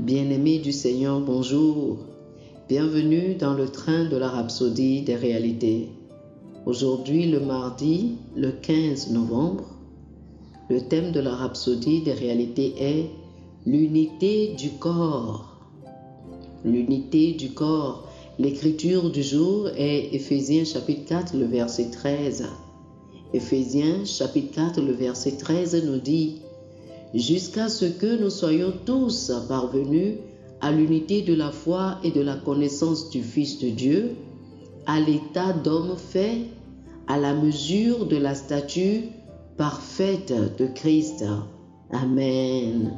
Bien-aimés du Seigneur, bonjour. Bienvenue dans le train de la rhapsodie des réalités. Aujourd'hui, le mardi, le 15 novembre, le thème de la rhapsodie des réalités est l'unité du corps. L'unité du corps. L'écriture du jour est Éphésiens chapitre 4, le verset 13. Éphésiens chapitre 4, le verset 13 nous dit « Jusqu'à ce que nous soyons tous parvenus à l'unité de la foi et de la connaissance du Fils de Dieu, à l'état d'homme fait, à la mesure de la stature parfaite de Christ. » Amen.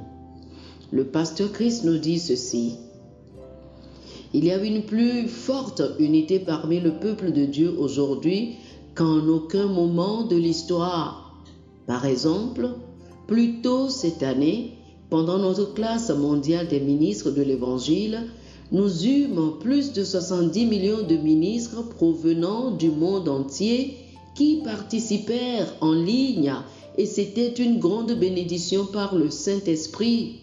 Le pasteur Christ nous dit ceci. Il y a une plus forte unité parmi le peuple de Dieu aujourd'hui qu'en aucun moment de l'histoire. Par exemple, plus tôt cette année, pendant notre classe mondiale des ministres de l'Évangile, nous eûmes plus de 70 millions de ministres provenant du monde entier qui participèrent en ligne et c'était une grande bénédiction par le Saint-Esprit.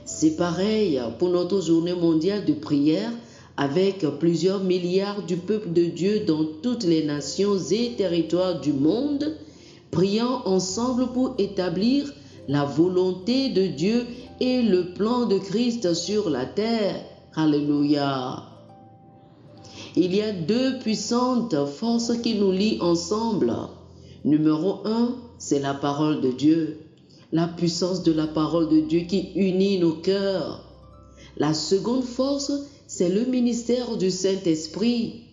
C'est pareil pour notre journée mondiale de prière avec plusieurs milliards du peuple de Dieu dans toutes les nations et territoires du monde, priant ensemble pour établir la volonté de Dieu et le plan de Christ sur la terre. Alléluia. Il y a deux puissantes forces qui nous lient ensemble. Numéro 1, c'est la parole de Dieu. La puissance de la parole de Dieu qui unit nos cœurs. La seconde force, c'est le ministère du Saint-Esprit.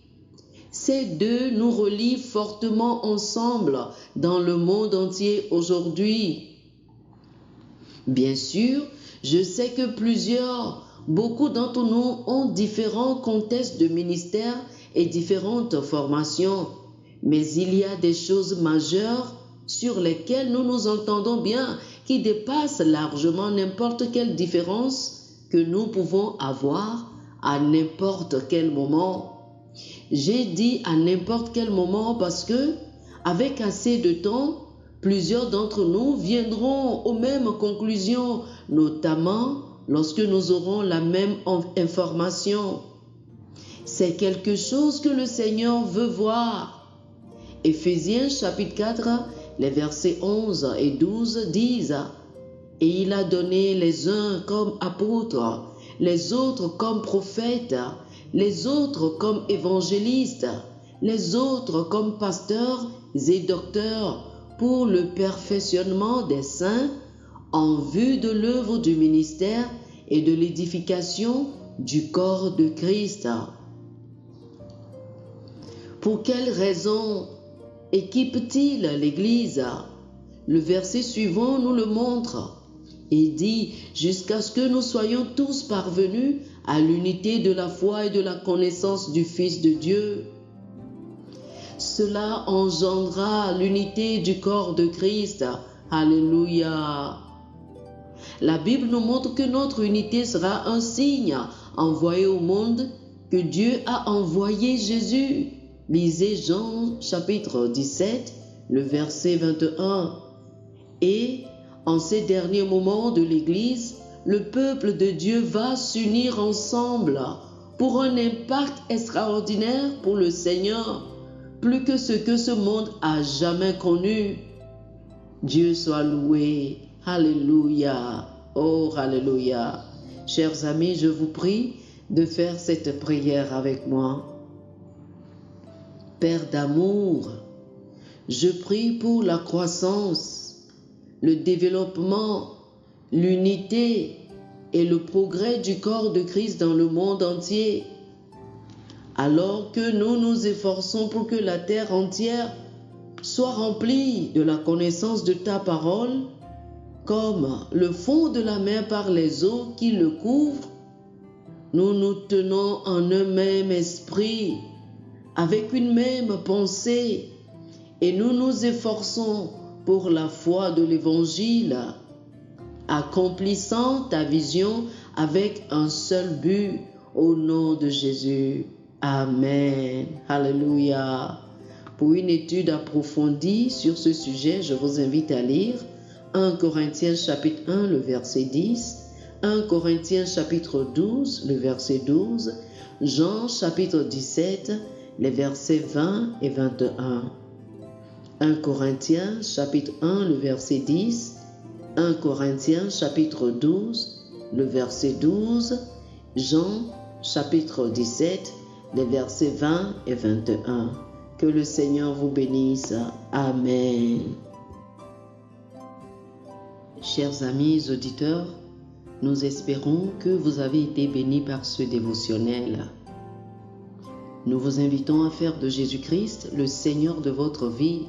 Ces deux nous relient fortement ensemble dans le monde entier aujourd'hui. Bien sûr, je sais que beaucoup d'entre nous ont différents contextes de ministère et différentes formations. Mais il y a des choses majeures sur lesquelles nous nous entendons bien, qui dépassent largement n'importe quelle différence que nous pouvons avoir à n'importe quel moment. J'ai dit à n'importe quel moment parce que, avec assez de temps, plusieurs d'entre nous viendront aux mêmes conclusions, notamment lorsque nous aurons la même information. C'est quelque chose que le Seigneur veut voir. Éphésiens chapitre 4, les versets 11 et 12 disent « Et il a donné les uns comme apôtres, les autres comme prophètes, les autres comme évangélistes, les autres comme pasteurs et docteurs pour le perfectionnement des saints en vue de l'œuvre du ministère et de l'édification du corps de Christ. » Pour quelle raison équipe-t-il l'Église? Le verset suivant nous le montre. Il dit « Jusqu'à ce que nous soyons tous parvenus à l'unité de la foi et de la connaissance du Fils de Dieu. » Cela engendrera l'unité du corps de Christ. Alléluia. La Bible nous montre que notre unité sera un signe envoyé au monde, que Dieu a envoyé Jésus. Lisez Jean chapitre 17, le verset 21. Et en ces derniers moments de l'Église, le peuple de Dieu va s'unir ensemble pour un impact extraordinaire pour le Seigneur, plus que ce que ce monde a jamais connu. Dieu soit loué. Alléluia. Oh, alléluia. Chers amis, je vous prie de faire cette prière avec moi. Père d'amour, je prie pour la croissance, le développement, l'unité et le progrès du corps de Christ dans le monde entier. Alors que nous nous efforçons pour que la terre entière soit remplie de la connaissance de ta parole, comme le fond de la mer par les eaux qui le couvrent, nous nous tenons en un même esprit, avec une même pensée, et nous nous efforçons pour la foi de l'Évangile, accomplissant ta vision avec un seul but, au nom de Jésus. Amen. Alléluia. Pour une étude approfondie sur ce sujet, je vous invite à lire 1 Corinthiens chapitre 1, le verset 10, 1 Corinthiens chapitre 12, le verset 12, Jean chapitre 17, les versets 20 et 21. 1 Corinthiens chapitre 1, le verset 10, 1 Corinthiens chapitre 12, le verset 12, Jean chapitre 17, les versets 20 et 21. Que le Seigneur vous bénisse. Amen. Chers amis auditeurs, nous espérons que vous avez été bénis par ce dévotionnel. Nous vous invitons à faire de Jésus-Christ le Seigneur de votre vie.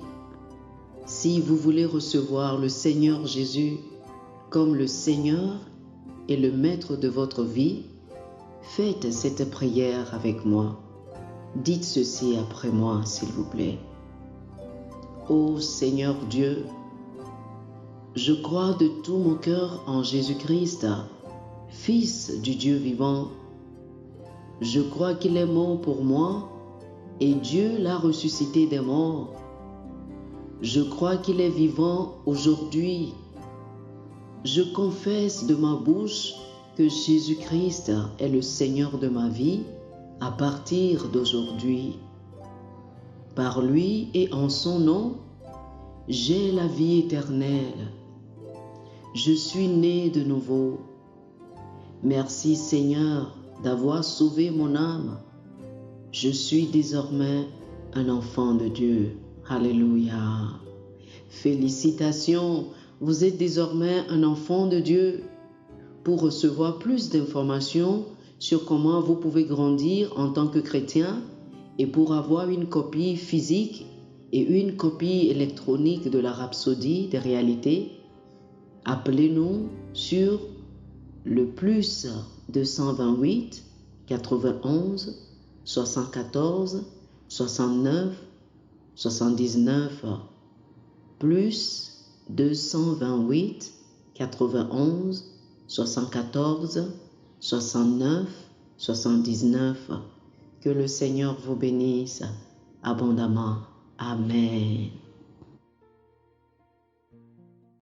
Si vous voulez recevoir le Seigneur Jésus comme le Seigneur et le Maître de votre vie, faites cette prière avec moi. Dites ceci après moi, s'il vous plaît. Ô Seigneur Dieu, je crois de tout mon cœur en Jésus-Christ, Fils du Dieu vivant. Je crois qu'il est mort pour moi et Dieu l'a ressuscité des morts. Je crois qu'il est vivant aujourd'hui. Je confesse de ma bouche que Jésus-Christ est le Seigneur de ma vie à partir d'aujourd'hui. Par lui et en son nom, j'ai la vie éternelle. Je suis né de nouveau. Merci Seigneur d'avoir sauvé mon âme. Je suis désormais un enfant de Dieu. Alléluia. Félicitations, vous êtes désormais un enfant de Dieu. Pour recevoir plus d'informations sur comment vous pouvez grandir en tant que chrétien et pour avoir une copie physique et une copie électronique de la Rhapsodie des réalités, appelez-nous sur le plus 228 91 74 69 79 plus 228 91 74 69 79. Que le Seigneur vous bénisse abondamment. Amen.